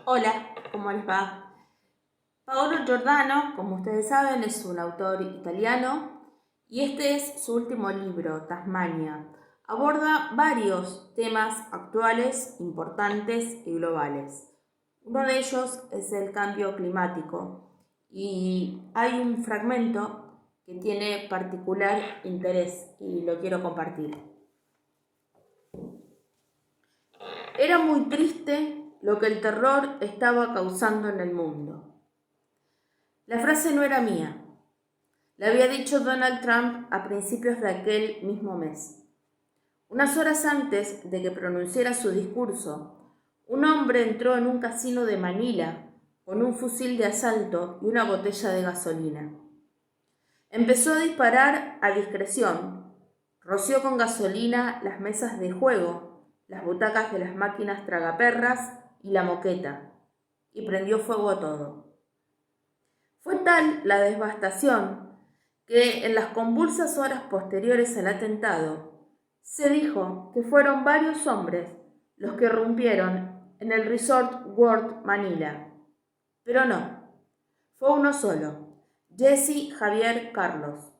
Hola, ¿cómo les va? Paolo Giordano, como ustedes saben, es un autor italiano y este es su último libro, Tasmania. Aborda varios temas actuales, importantes y globales. Uno de ellos es el cambio climático y hay un fragmento que tiene particular interés y lo quiero compartir. Era muy triste lo que el terror estaba causando en el mundo. La frase no era mía. La había dicho Donald Trump a principios de aquel mismo mes. Unas horas antes de que pronunciara su discurso, un hombre entró en un casino de Manila con un fusil de asalto y una botella de gasolina. Empezó a disparar a discreción. Roció con gasolina las mesas de juego, las butacas de las máquinas tragaperras y la moqueta, y prendió fuego a todo. Fue tal la devastación que en las convulsas horas posteriores al atentado se dijo que fueron varios hombres los que irrumpieron en el Resort World Manila. Pero no, fue uno solo, Jesse Javier Carlos.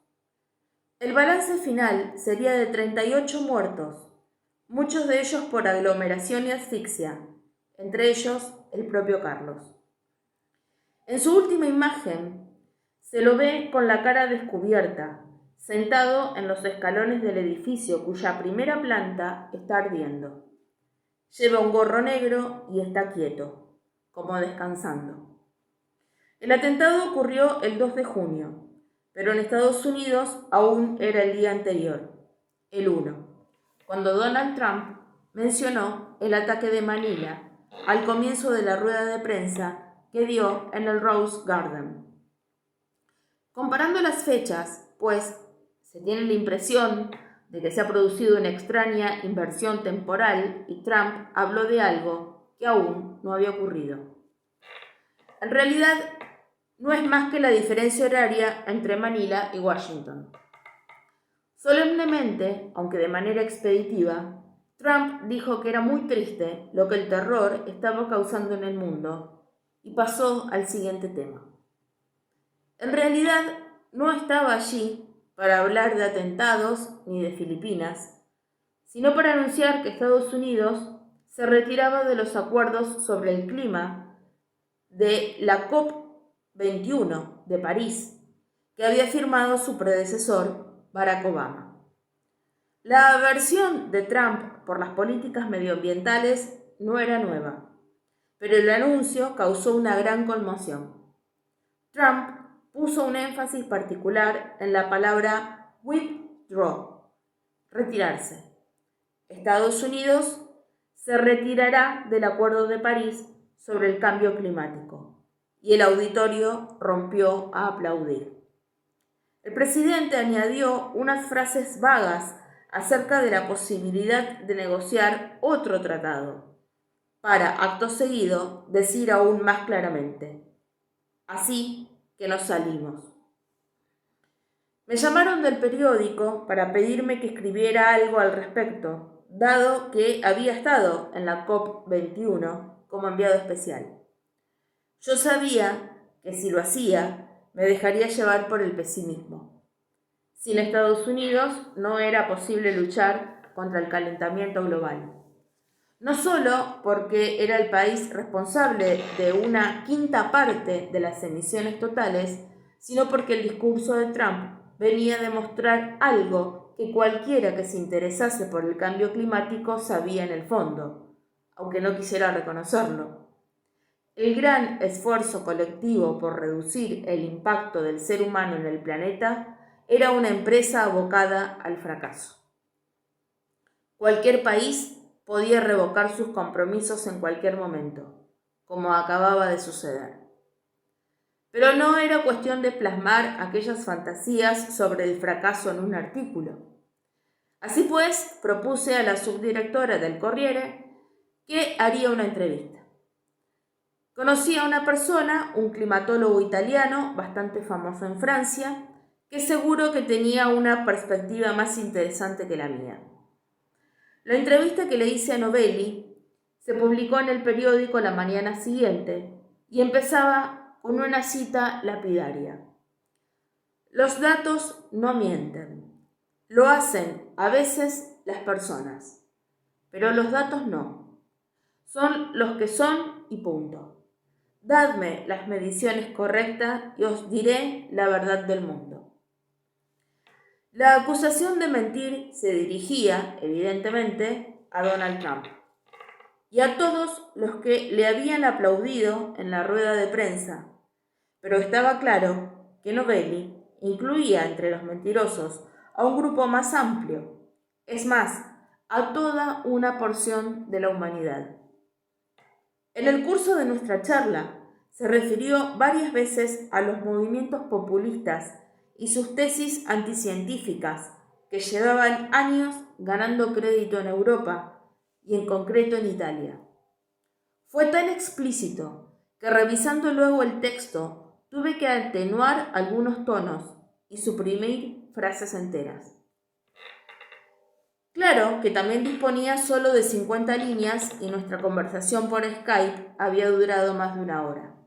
El balance final sería de 38 muertos, muchos de ellos por aglomeración y asfixia, entre ellos el propio Carlos. En su última imagen se lo ve con la cara descubierta, sentado en los escalones del edificio cuya primera planta está ardiendo. Lleva un gorro negro y está quieto, como descansando. El atentado ocurrió el 2 de junio, pero en Estados Unidos aún era el día anterior, el 1, cuando Donald Trump mencionó el ataque de Manila al comienzo de la rueda de prensa que dio en el Rose Garden. Comparando las fechas, pues se tiene la impresión de que se ha producido una extraña inversión temporal y Trump habló de algo que aún no había ocurrido. En realidad, no es más que la diferencia horaria entre Manila y Washington. Solemnemente, aunque de manera expeditiva, Trump dijo que era muy triste lo que el terror estaba causando en el mundo y pasó al siguiente tema. En realidad, no estaba allí para hablar de atentados ni de Filipinas, sino para anunciar que Estados Unidos se retiraba de los acuerdos sobre el clima de la COP21 de París, que había firmado su predecesor, Barack Obama. La aversión de Trump por las políticas medioambientales no era nueva, pero el anuncio causó una gran conmoción. Trump puso un énfasis particular en la palabra withdraw, retirarse. Estados Unidos se retirará del Acuerdo de París sobre el cambio climático, y el auditorio rompió a aplaudir. El presidente añadió unas frases vagas acerca de la posibilidad de negociar otro tratado, para, acto seguido, decir aún más claramente: así que nos salimos. Me llamaron del periódico para pedirme que escribiera algo al respecto, dado que había estado en la COP21 como enviado especial. Yo sabía que si lo hacía, me dejaría llevar por el pesimismo. Sin Estados Unidos no era posible luchar contra el calentamiento global. No solo porque era el país responsable de una quinta parte de las emisiones totales, sino porque el discurso de Trump venía a demostrar algo que cualquiera que se interesase por el cambio climático sabía en el fondo, aunque no quisiera reconocerlo. El gran esfuerzo colectivo por reducir el impacto del ser humano en el planeta era una empresa abocada al fracaso. Cualquier país podía revocar sus compromisos en cualquier momento, como acababa de suceder. Pero no era cuestión de plasmar aquellas fantasías sobre el fracaso en un artículo. Así pues, propuse a la subdirectora del Corriere que haría una entrevista. Conocí a una persona, un climatólogo italiano bastante famoso en Francia, que seguro que tenía una perspectiva más interesante que la mía. La entrevista que le hice a Novelli Se publicó en el periódico la mañana siguiente y empezaba con una cita lapidaria. Los datos no mienten. Lo hacen a veces las personas, pero los datos no. Son los que son y punto. Dadme las mediciones correctas y os diré la verdad del mundo. La acusación de mentir se dirigía, evidentemente, a Donald Trump y a todos los que le habían aplaudido en la rueda de prensa, pero estaba claro que Novelli incluía entre los mentirosos a un grupo más amplio, es más, a toda una porción de la humanidad. En el curso de nuestra charla se refirió varias veces a los movimientos populistas y sus tesis anticientíficas que llevaban años ganando crédito en Europa y en concreto en Italia. Fue tan explícito que revisando luego el texto tuve que atenuar algunos tonos y suprimir frases enteras. Claro que también disponía solo de 50 líneas y nuestra conversación por Skype había durado más de una hora.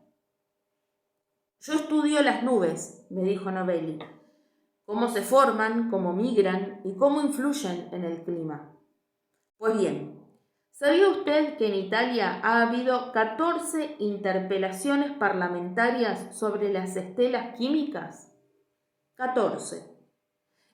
Yo estudio las nubes, me dijo Novelli, cómo se forman, cómo migran y cómo influyen en el clima. Pues bien, ¿sabía usted que en Italia ha habido 14 interpelaciones parlamentarias sobre las estelas químicas? 14.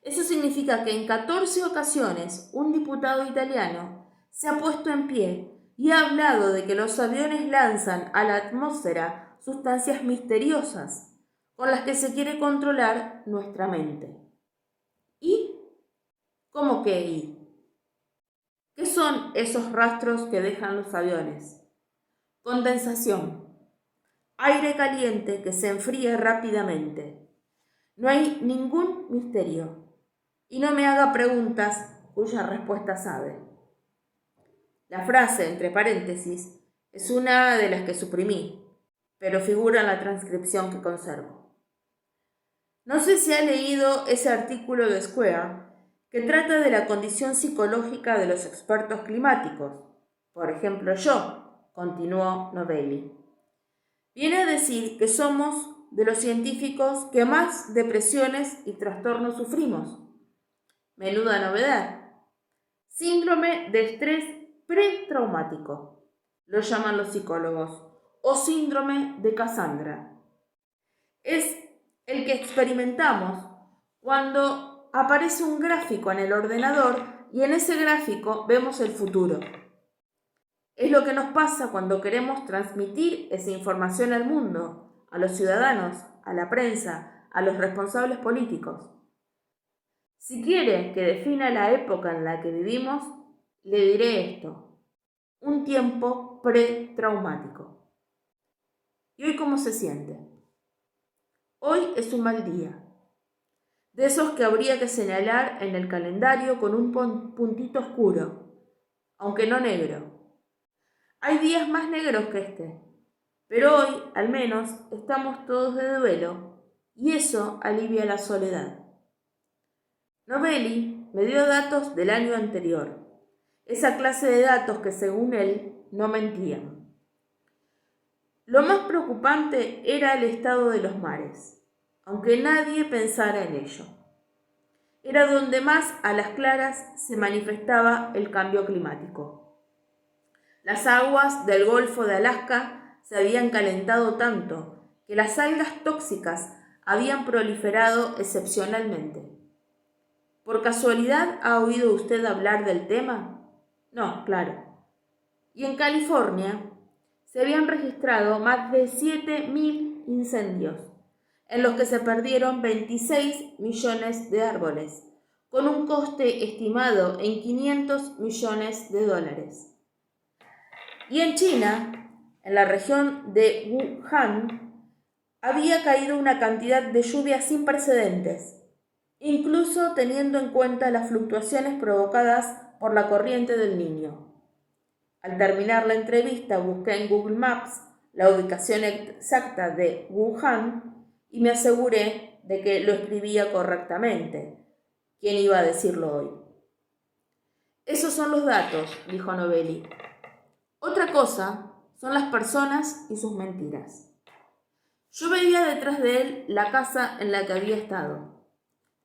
Eso significa que en 14 ocasiones un diputado italiano se ha puesto en pie y ha hablado de que los aviones lanzan a la atmósfera sustancias misteriosas con las que se quiere controlar nuestra mente. ¿Y? ¿Cómo que y? ¿Qué son esos rastros que dejan los aviones? Condensación. Aire caliente que se enfría rápidamente. No hay ningún misterio. Y no me haga preguntas cuya respuesta sabe. La frase, entre paréntesis, es una de las que suprimí, pero figura en la transcripción que conservo. No sé si ha leído ese artículo de Square que trata de la condición psicológica de los expertos climáticos. Por ejemplo, yo, continuó Novelli. Viene a decir que somos de los científicos que más depresiones y trastornos sufrimos. Menuda novedad. Síndrome de estrés pretraumático, lo llaman los psicólogos, o síndrome de Cassandra. Es el que experimentamos cuando aparece un gráfico en el ordenador y en ese gráfico vemos el futuro. Es lo que nos pasa cuando queremos transmitir esa información al mundo, a los ciudadanos, a la prensa, a los responsables políticos. Si quiere que defina la época en la que vivimos, le diré esto: un tiempo pretraumático. ¿Y hoy cómo se siente? Hoy es un mal día, de esos que habría que señalar en el calendario con un puntito oscuro, aunque no negro. Hay días más negros que este, pero hoy, al menos, estamos todos de duelo y eso alivia la soledad. Novelli me dio datos del año anterior, esa clase de datos que según él no mentían. Lo más preocupante era el estado de los mares, aunque nadie pensara en ello. Era donde más a las claras se manifestaba el cambio climático. Las aguas del Golfo de Alaska se habían calentado tanto que las algas tóxicas habían proliferado excepcionalmente. ¿Por casualidad ha oído usted hablar del tema? No, claro. Y en California se habían registrado más de 7.000 incendios, en los que se perdieron 26 millones de árboles, con un coste estimado en $500 millones. Y en China, en la región de Wuhan, había caído una cantidad de lluvia sin precedentes, incluso teniendo en cuenta las fluctuaciones provocadas por la corriente del Niño. Al terminar la entrevista busqué en Google Maps la ubicación exacta de Wuhan y me aseguré de que lo escribía correctamente. ¿Quién iba a decirlo hoy? Esos son los datos, dijo Novelli. Otra cosa son las personas y sus mentiras. Yo veía detrás de él la casa en la que había estado.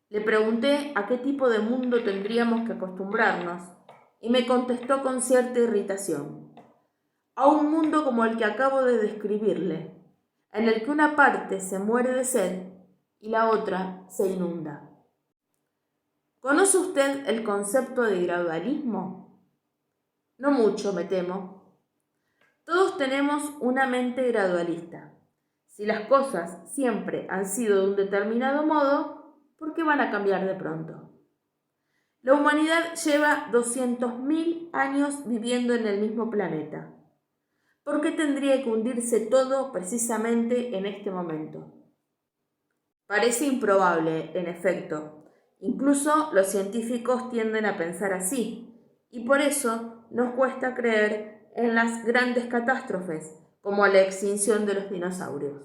Le pregunté a qué tipo de mundo tendríamos que acostumbrarnos y me contestó con cierta irritación. A un mundo como el que acabo de describirle, en el que una parte se muere de sed y la otra se inunda. ¿Conoce usted el concepto de gradualismo? No mucho, me temo. Todos tenemos una mente gradualista. Si las cosas siempre han sido de un determinado modo, ¿por qué van a cambiar de pronto? La humanidad lleva 200.000 años viviendo en el mismo planeta. ¿Por qué tendría que hundirse todo precisamente en este momento? Parece improbable, en efecto. Incluso los científicos tienden a pensar así, y por eso nos cuesta creer en las grandes catástrofes, como la extinción de los dinosaurios.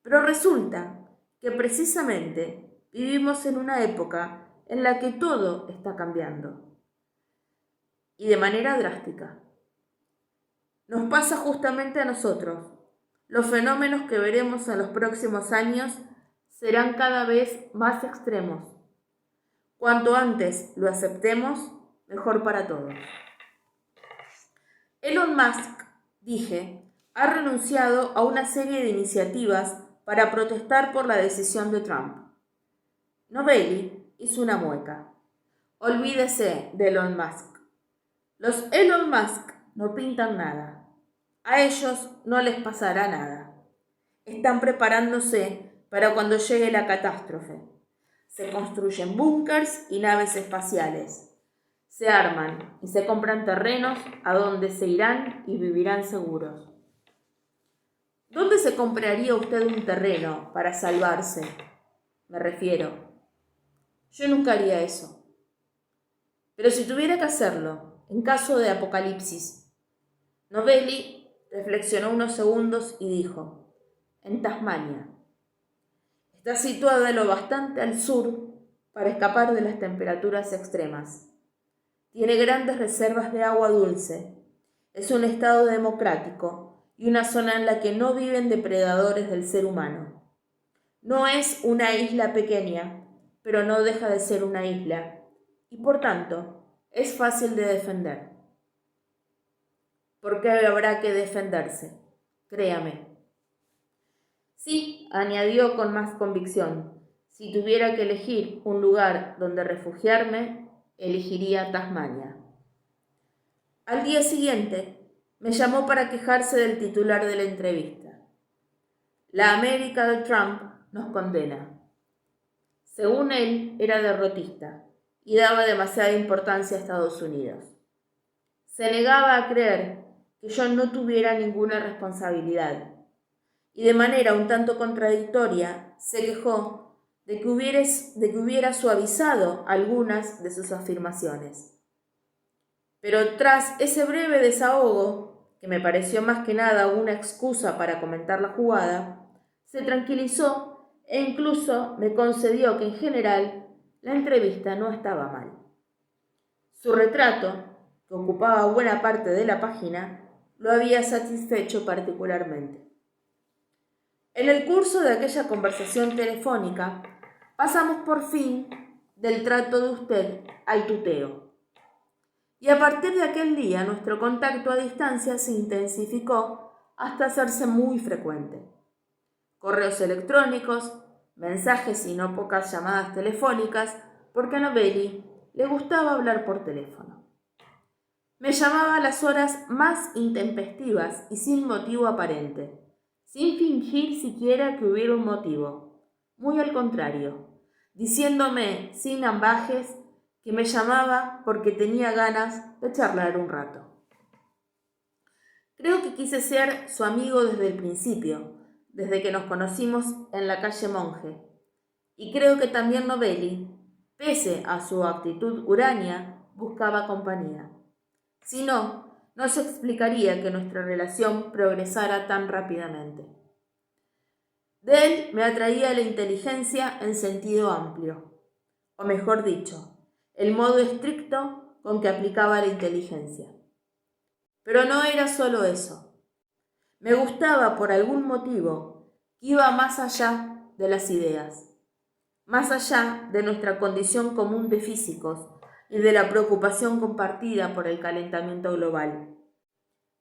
Pero resulta que precisamente vivimos en una época en la que todo está cambiando, y de manera drástica. Nos pasa justamente a nosotros. Los fenómenos que veremos en los próximos años serán cada vez más extremos. Cuanto antes lo aceptemos, mejor para todos. Elon Musk, dije, ha renunciado a una serie de iniciativas para protestar por la decisión de Trump. Novelli hizo una mueca. Olvídese de Elon Musk. Los Elon Musk no pintan nada. A ellos no les pasará nada. Están preparándose para cuando llegue la catástrofe. Se construyen búnkers y naves espaciales. Se arman y se compran terrenos a donde se irán y vivirán seguros. ¿Dónde se compraría usted un terreno para salvarse? Me refiero. Yo nunca haría eso. Pero si tuviera que hacerlo, en caso de apocalipsis. Novelli reflexionó unos segundos y dijo: en Tasmania. Está situada lo bastante al sur para escapar de las temperaturas extremas. Tiene grandes reservas de agua dulce. Es un estado democrático y una zona en la que no viven depredadores del ser humano. No es una isla pequeña, pero no deja de ser una isla y por tanto es fácil de defender. ¿Por qué habrá que defenderse? Créame. Sí, añadió con más convicción, si tuviera que elegir un lugar donde refugiarme, elegiría Tasmania. Al día siguiente, me llamó para quejarse del titular de la entrevista. La América de Trump nos condena. Según él, era derrotista y daba demasiada importancia a Estados Unidos. Se negaba a creer que yo no tuviera ninguna responsabilidad y de manera un tanto contradictoria se quejó de que hubiera suavizado algunas de sus afirmaciones. Pero tras ese breve desahogo, que me pareció más que nada una excusa para comentar la jugada, se tranquilizó e incluso me concedió que en general la entrevista no estaba mal. Su retrato, que ocupaba buena parte de la página, lo había satisfecho particularmente. En el curso de aquella conversación telefónica, pasamos por fin del trato de usted al tuteo. Y a partir de aquel día nuestro contacto a distancia se intensificó hasta hacerse muy frecuente. Correos electrónicos, mensajes y no pocas llamadas telefónicas, porque a Novelli le gustaba hablar por teléfono. Me llamaba a las horas más intempestivas y sin motivo aparente, sin fingir siquiera que hubiera un motivo. Muy al contrario, diciéndome sin ambajes que me llamaba porque tenía ganas de charlar un rato. Creo que quise ser su amigo desde el principio, desde que nos conocimos en la calle Monje. Y creo que también Novelli, pese a su actitud huraña, buscaba compañía. Si no, no se explicaría que nuestra relación progresara tan rápidamente. De él me atraía la inteligencia en sentido amplio, o mejor dicho, el modo estricto con que aplicaba la inteligencia. Pero no era solo eso. Me gustaba por algún motivo que iba más allá de las ideas, más allá de nuestra condición común de físicos y de la preocupación compartida por el calentamiento global.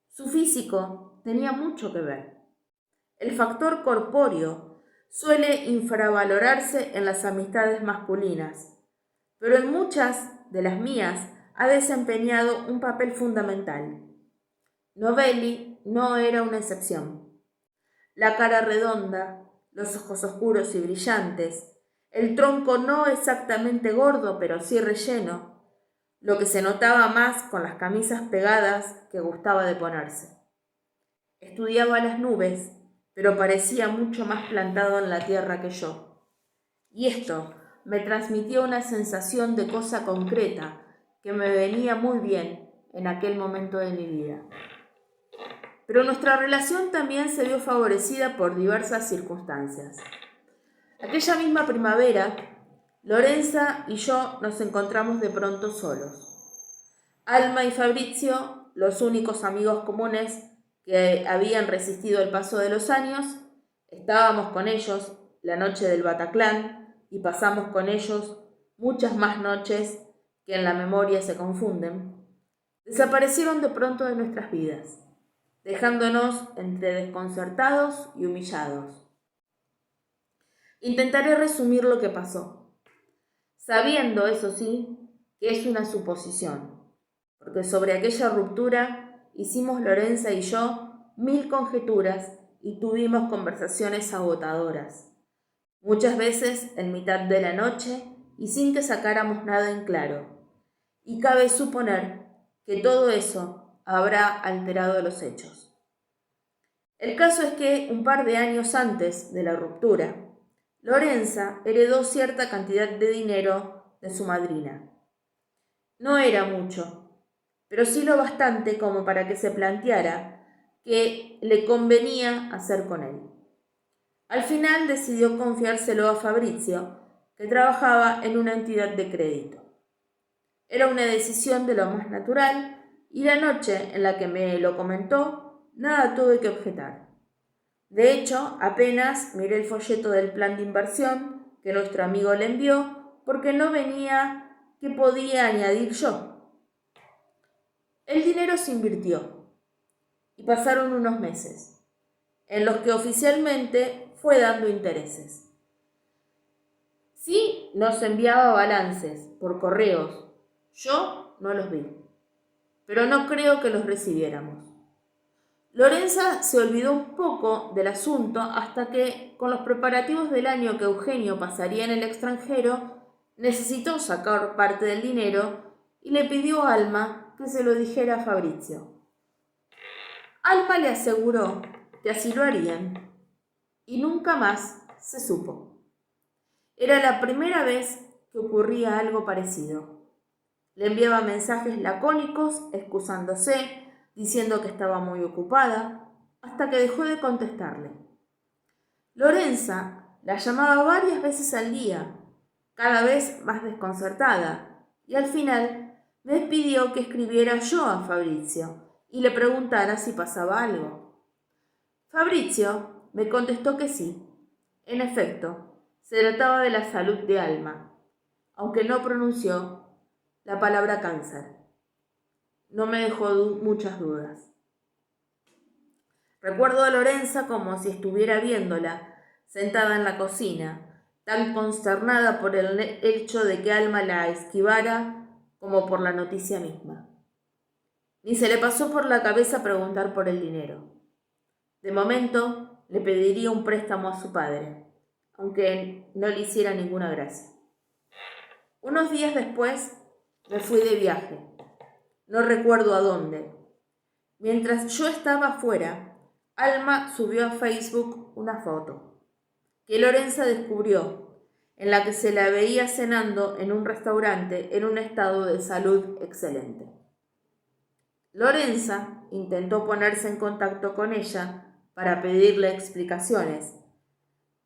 Su físico tenía mucho que ver. El factor corpóreo suele infravalorarse en las amistades masculinas, pero en muchas de las mías ha desempeñado un papel fundamental. Novelli no era una excepción. La cara redonda, los ojos oscuros y brillantes, el tronco no exactamente gordo pero sí relleno, lo que se notaba más con las camisas pegadas que gustaba de ponerse. Estudiaba las nubes, pero parecía mucho más plantado en la tierra que yo. Y esto me transmitió una sensación de cosa concreta que me venía muy bien en aquel momento de mi vida. Pero nuestra relación también se vio favorecida por diversas circunstancias. Aquella misma primavera, Lorenza y yo nos encontramos de pronto solos. Alma y Fabrizio, los únicos amigos comunes que habían resistido el paso de los años, estábamos con ellos la noche del Bataclan y pasamos con ellos muchas más noches que en la memoria se confunden. Desaparecieron de pronto de nuestras vidas, dejándonos entre desconcertados y humillados. Intentaré resumir lo que pasó, sabiendo, eso sí, que es una suposición, porque sobre aquella ruptura hicimos Lorenza y yo 1000 conjeturas y tuvimos conversaciones agotadoras, muchas veces en mitad de la noche y sin que sacáramos nada en claro, y cabe suponer que todo eso habrá alterado los hechos. El caso es que un par de años antes de la ruptura, Lorenza heredó cierta cantidad de dinero de su madrina. No era mucho, pero sí lo bastante como para que se planteara qué le convenía hacer con él. Al final decidió confiárselo a Fabrizio, que trabajaba en una entidad de crédito. Era una decisión de lo más natural y la noche en la que me lo comentó, nada tuve que objetar. De hecho, apenas miré el folleto del plan de inversión que nuestro amigo le envió porque no venía qué podía añadir yo. El dinero se invirtió y pasaron unos meses, en los que oficialmente fue dando intereses. Sí nos enviaba balances por correos, yo no los vi, pero no creo que los recibiéramos. Lorenza se olvidó un poco del asunto hasta que, con los preparativos del año que Eugenio pasaría en el extranjero, necesitó sacar parte del dinero y le pidió a Alma que se lo dijera a Fabrizio. Alma le aseguró que así lo harían y nunca más se supo. Era la primera vez que ocurría algo parecido. Le enviaba mensajes lacónicos excusándose, diciendo que estaba muy ocupada, hasta que dejó de contestarle. Lorenza la llamaba varias veces al día, cada vez más desconcertada, y al final me pidió que escribiera yo a Fabrizio y le preguntara si pasaba algo. Fabrizio me contestó que sí. En efecto, se trataba de la salud de Alma, aunque no pronunció la palabra cáncer. No me dejó muchas dudas. Recuerdo a Lorenza como si estuviera viéndola, sentada en la cocina, tan consternada por el hecho de que Alma la esquivara como por la noticia misma. Ni se le pasó por la cabeza preguntar por el dinero. De momento, le pediría un préstamo a su padre, aunque no le hiciera ninguna gracia. Unos días después, me fui de viaje. No recuerdo a dónde. Mientras yo estaba afuera, Alma subió a Facebook una foto que Lorenza descubrió, en la que se la veía cenando en un restaurante en un estado de salud excelente. Lorenza intentó ponerse en contacto con ella para pedirle explicaciones,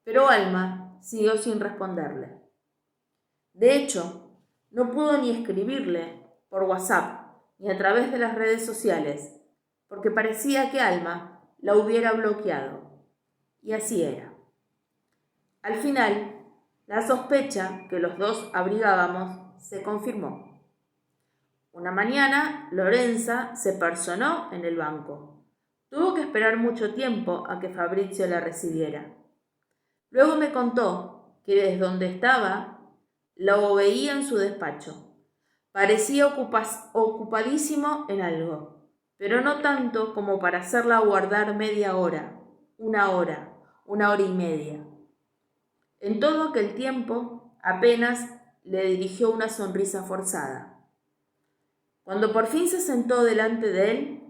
pero Alma siguió sin responderle. De hecho, no pudo ni escribirle por WhatsApp ni a través de las redes sociales, porque parecía que Alma la hubiera bloqueado. Y así era. Al final, la sospecha que los dos abrigábamos se confirmó. Una mañana, Lorenza se personó en el banco. Tuvo que esperar mucho tiempo a que Fabrizio la recibiera. Luego me contó que desde donde estaba, lo veía en su despacho. Parecía ocupadísimo en algo, pero no tanto como para hacerla aguardar media hora, una hora y media. En todo aquel tiempo apenas le dirigió una sonrisa forzada. Cuando por fin se sentó delante de él,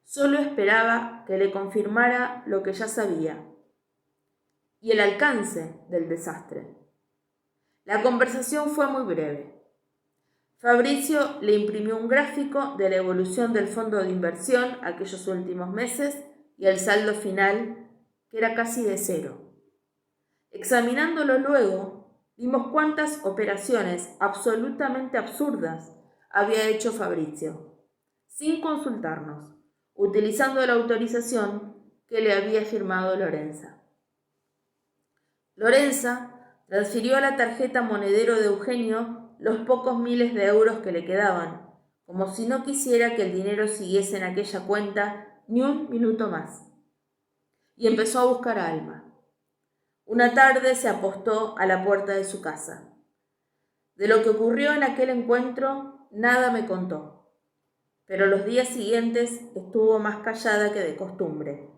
solo esperaba que le confirmara lo que ya sabía y el alcance del desastre. La conversación fue muy breve. Fabrizio le imprimió un gráfico de la evolución del fondo de inversión aquellos últimos meses y el saldo final, que era casi de cero. Examinándolo luego, vimos cuántas operaciones absolutamente absurdas había hecho Fabrizio, sin consultarnos, utilizando la autorización que le había firmado Lorenza. Lorenza transfirió a la tarjeta monedero de Eugenio los pocos miles de euros que le quedaban, como si no quisiera que el dinero siguiese en aquella cuenta ni un minuto más. Y empezó a buscar a Alma. Una tarde se apostó a la puerta de su casa. De lo que ocurrió en aquel encuentro, nada me contó, pero los días siguientes estuvo más callada que de costumbre.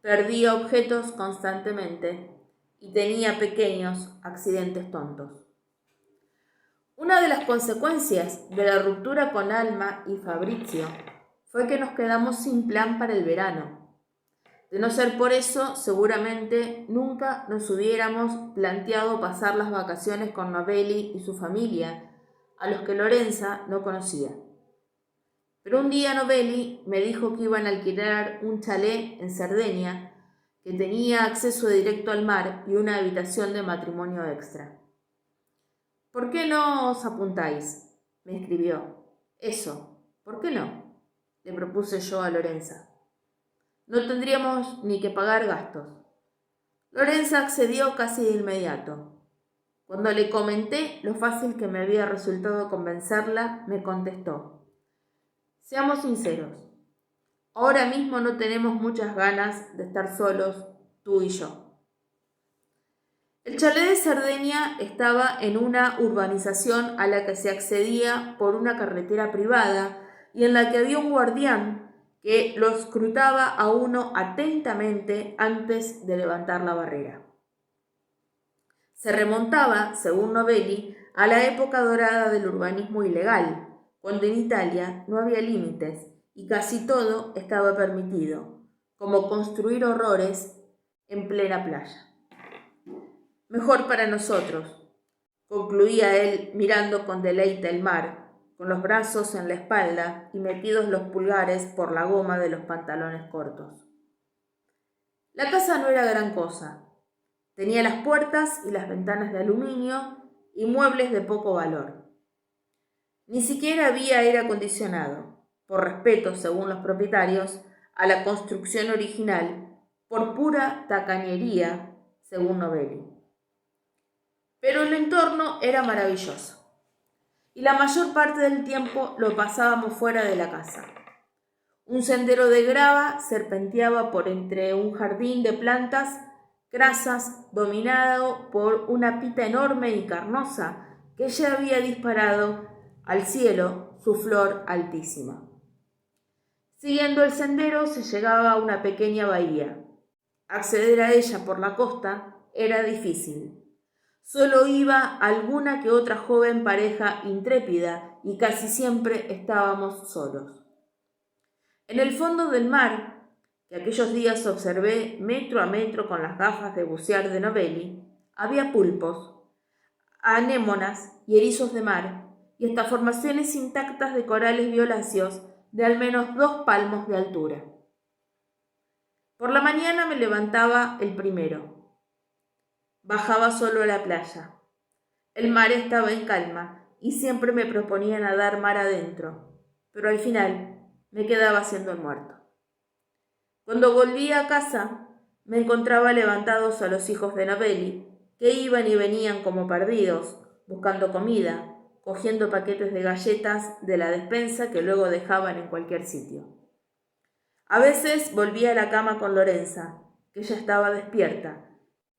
Perdía objetos constantemente y tenía pequeños accidentes tontos. Una de las consecuencias de la ruptura con Alma y Fabrizio fue que nos quedamos sin plan para el verano. De no ser por eso, seguramente nunca nos hubiéramos planteado pasar las vacaciones con Novelli y su familia, a los que Lorenza no conocía. Pero un día Novelli me dijo que iban a alquilar un chalet en Cerdeña, que tenía acceso directo al mar y una habitación de matrimonio extra. ¿Por qué no os apuntáis?, me escribió. Eso, ¿por qué no?, le propuse yo a Lorenza. No tendríamos ni que pagar gastos. Lorenza accedió casi de inmediato. Cuando le comenté lo fácil que me había resultado convencerla, me contestó: seamos sinceros, ahora mismo no tenemos muchas ganas de estar solos, tú y yo. El chalet de Cerdeña estaba en una urbanización a la que se accedía por una carretera privada y en la que había un guardián que lo escrutaba a uno atentamente antes de levantar la barrera. Se remontaba, según Novelli, a la época dorada del urbanismo ilegal, cuando en Italia no había límites y casi todo estaba permitido, como construir horrores en plena playa. Mejor para nosotros, concluía él mirando con deleite el mar, con los brazos en la espalda y metidos los pulgares por la goma de los pantalones cortos. La casa no era gran cosa. Tenía las puertas y las ventanas de aluminio y muebles de poco valor. Ni siquiera había aire acondicionado, por respeto, según los propietarios, a la construcción original, por pura tacañería, según Novelli. Pero el entorno era maravilloso, y la mayor parte del tiempo lo pasábamos fuera de la casa. Un sendero de grava serpenteaba por entre un jardín de plantas grasas dominado por una pita enorme y carnosa que ya había disparado al cielo su flor altísima. Siguiendo el sendero se llegaba a una pequeña bahía. Acceder a ella por la costa era difícil. Solo iba alguna que otra joven pareja intrépida y casi siempre estábamos solos. En el fondo del mar, que aquellos días observé metro a metro con las gafas de bucear de Novelli, había pulpos, anémonas y erizos de mar, y hasta formaciones intactas de corales violáceos de al menos 2 palmos de altura. Por la mañana me levantaba el primero. Bajaba solo a la playa. El mar estaba en calma y siempre me proponía nadar mar adentro, pero al final me quedaba haciendo el muerto. Cuando volvía a casa, me encontraba levantados a los hijos de Novelli, que iban y venían como perdidos, buscando comida, cogiendo paquetes de galletas de la despensa que luego dejaban en cualquier sitio. A veces volvía a la cama con Lorenza, que ya estaba despierta,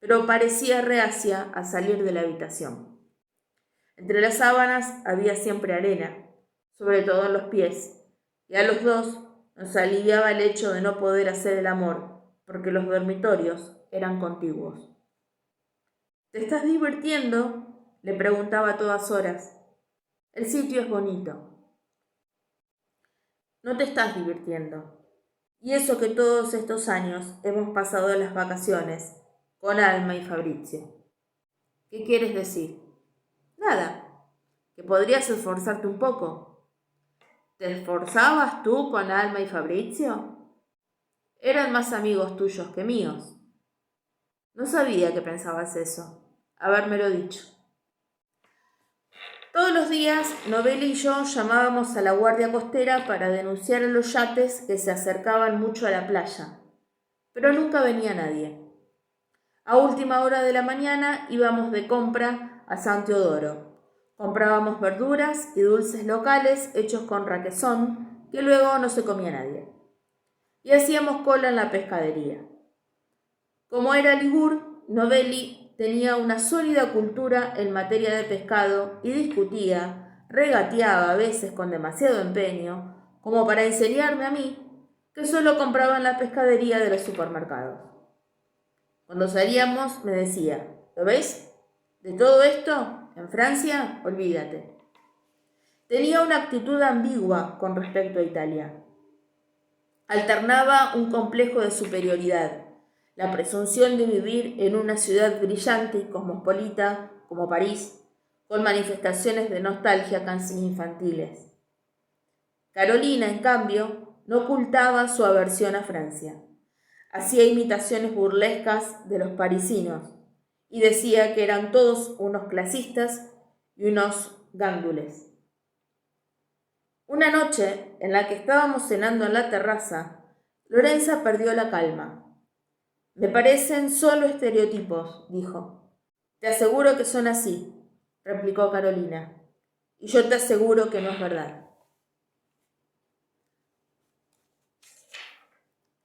pero parecía reacia a salir de la habitación. Entre las sábanas había siempre arena, sobre todo en los pies, y a los dos nos aliviaba el hecho de no poder hacer el amor, porque los dormitorios eran contiguos. ¿Te estás divirtiendo?, le preguntaba a todas horas. El sitio es bonito. No te estás divirtiendo. Y eso que todos estos años hemos pasado las vacaciones con Alma y Fabrizio. ¿Qué quieres decir? Nada, que podrías esforzarte un poco. ¿Te esforzabas tú con Alma y Fabrizio? Eran más amigos tuyos que míos. No sabía que pensabas eso, habérmelo dicho. Todos los días, Novelli y yo llamábamos a la guardia costera para denunciar a los yates que se acercaban mucho a la playa, pero nunca venía nadie. A última hora de la mañana íbamos de compra a San Teodoro. Comprábamos verduras y dulces locales hechos con requesón, que luego no se comía nadie. Y hacíamos cola en la pescadería. Como era Ligur, Novelli tenía una sólida cultura en materia de pescado y discutía, regateaba a veces con demasiado empeño, como para enseñarme a mí que solo compraba en la pescadería de los supermercados. Cuando salíamos me decía, ¿lo ves? De todo esto, en Francia, olvídate. Tenía una actitud ambigua con respecto a Italia. Alternaba un complejo de superioridad, la presunción de vivir en una ciudad brillante y cosmopolita como París, con manifestaciones de nostalgia casi infantiles. Carolina, en cambio, no ocultaba su aversión a Francia. Hacía imitaciones burlescas de los parisinos y decía que eran todos unos clasistas y unos gándules. Una noche, en la que estábamos cenando en la terraza, Lorenza perdió la calma. Me parecen solo estereotipos, dijo. Te aseguro que son así, replicó Carolina, y yo te aseguro que no es verdad.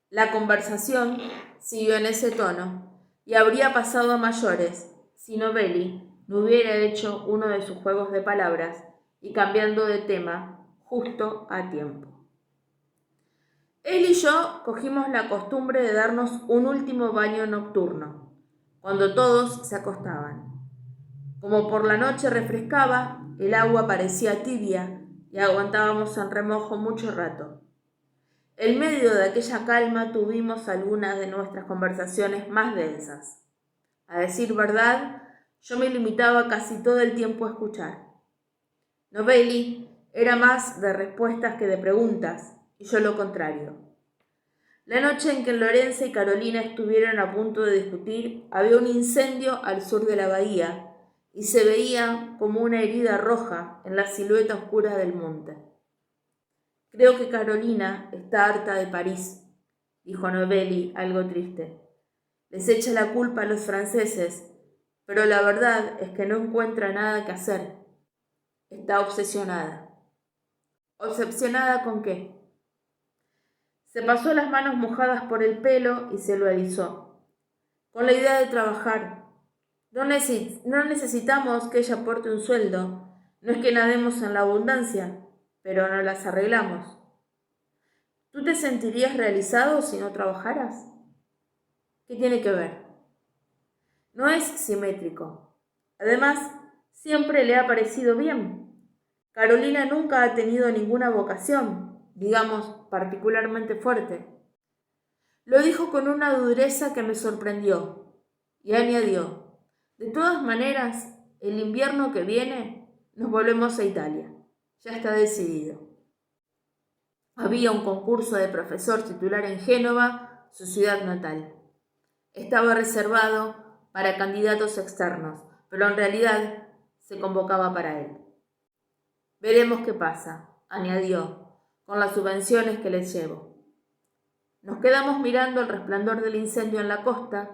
La conversación siguió en ese tono y habría pasado a mayores si Novelli no hubiera hecho uno de sus juegos de palabras y cambiando de tema justo a tiempo. Él y yo cogimos la costumbre de darnos un último baño nocturno, cuando todos se acostaban. Como por la noche refrescaba, el agua parecía tibia y aguantábamos en remojo mucho rato. En medio de aquella calma tuvimos algunas de nuestras conversaciones más densas. A decir verdad, yo me limitaba casi todo el tiempo a escuchar. Novelli era más de respuestas que de preguntas, y yo lo contrario. La noche en que Lorenza y Carolina estuvieron a punto de discutir, había un incendio al sur de la bahía, y se veía como una herida roja en la silueta oscura del monte. Creo que Carolina está harta de París, dijo Novelli, algo triste. Les echa la culpa a los franceses, pero la verdad es que no encuentra nada que hacer. Está obsesionada. ¿Obsesionada con qué? Se pasó las manos mojadas por el pelo y se lo alisó. Con la idea de trabajar. No necesitamos que ella aporte un sueldo. No es que nademos en la abundancia, pero no las arreglamos. ¿Tú te sentirías realizado si no trabajaras? ¿Qué tiene que ver? No es simétrico. Además, siempre le ha parecido bien. Carolina nunca ha tenido ninguna vocación, digamos, particularmente fuerte. Lo dijo con una dureza que me sorprendió y añadió, de todas maneras, el invierno que viene nos volvemos a Italia. Ya está decidido. Había un concurso de profesor titular en Génova, su ciudad natal. Estaba reservado para candidatos externos, pero en realidad se convocaba para él. Veremos qué pasa, añadió, con las subvenciones que les llevo. Nos quedamos mirando el resplandor del incendio en la costa.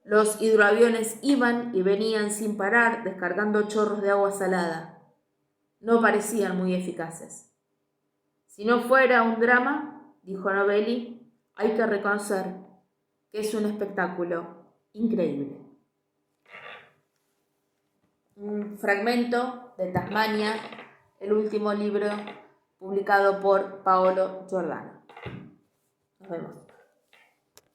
Los hidroaviones iban y venían sin parar, descargando chorros de agua salada. No parecían muy eficaces. Si no fuera un drama, dijo Novelli, hay que reconocer que es un espectáculo increíble. Un fragmento de Tasmania, el último libro publicado por Paolo Giordano. Nos vemos.